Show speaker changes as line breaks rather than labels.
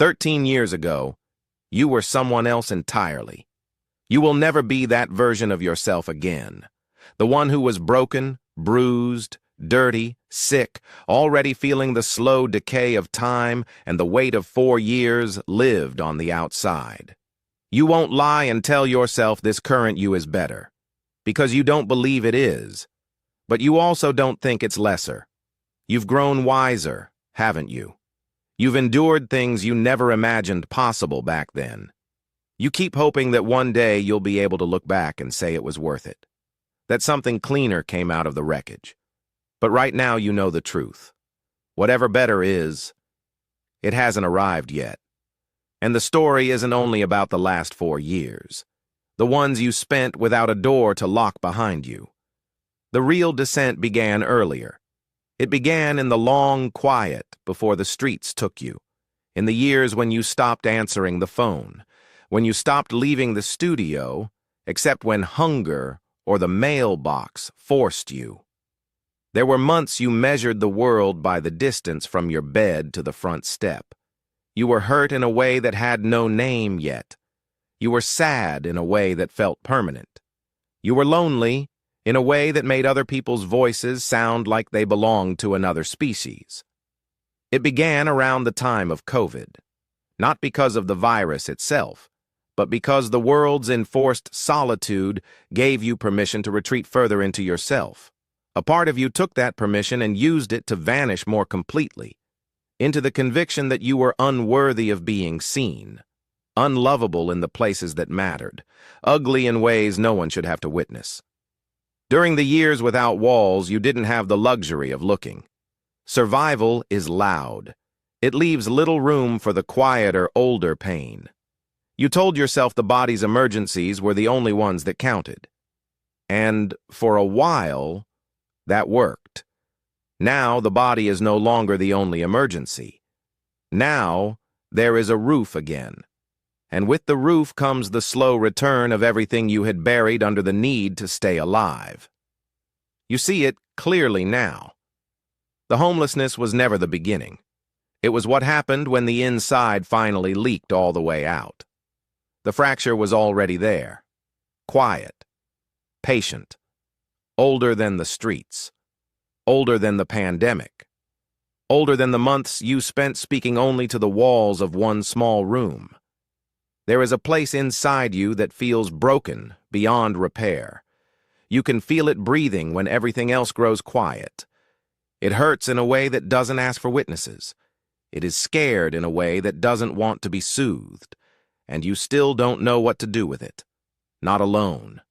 13 years ago, you were someone else entirely. You will never be that version of yourself again. The one who was broken, bruised, dirty, sick, already feeling the slow decay of time and the weight of 4 years lived on the outside. You won't lie and tell yourself this current you is better, because you don't believe it is. But you also don't think it's lesser. You've grown wiser, haven't you? You've endured things you never imagined possible back then. You keep hoping that one day you'll be able to look back and say it was worth it, that something cleaner came out of the wreckage. But right now you know the truth. Whatever better is, it hasn't arrived yet. And the story isn't only about the last 4 years, the ones you spent without a door to lock behind you. The real descent began earlier. It began in the long quiet before the streets took you, in the years when you stopped answering the phone, when you stopped leaving the studio, except when hunger or the mailbox forced you. There were months you measured the world by the distance from your bed to the front step. You were hurt in a way that had no name yet. You were sad in a way that felt permanent. You were lonely in a way that made other people's voices sound like they belonged to another species. It began around the time of COVID, not because of the virus itself, but because the world's enforced solitude gave you permission to retreat further into yourself. A part of you took that permission and used it to vanish more completely, into the conviction that you were unworthy of being seen, unlovable in the places that mattered, ugly in ways no one should have to witness. During the years without walls, you didn't have the luxury of looking. Survival is loud. It leaves little room for the quieter, older pain. You told yourself the body's emergencies were the only ones that counted. And for a while, that worked. Now the body is no longer the only emergency. Now there is a roof again. And with the roof comes the slow return of everything you had buried under the need to stay alive. You see it clearly now. The homelessness was never the beginning. It was what happened when the inside finally leaked all the way out. The fracture was already there. Quiet. Patient. Older than the streets. Older than the pandemic. Older than the months you spent speaking only to the walls of one small room. There is a place inside you that feels broken, beyond repair. You can feel it breathing when everything else grows quiet. It hurts in a way that doesn't ask for witnesses. It is scared in a way that doesn't want to be soothed. And you still don't know what to do with it. Not alone.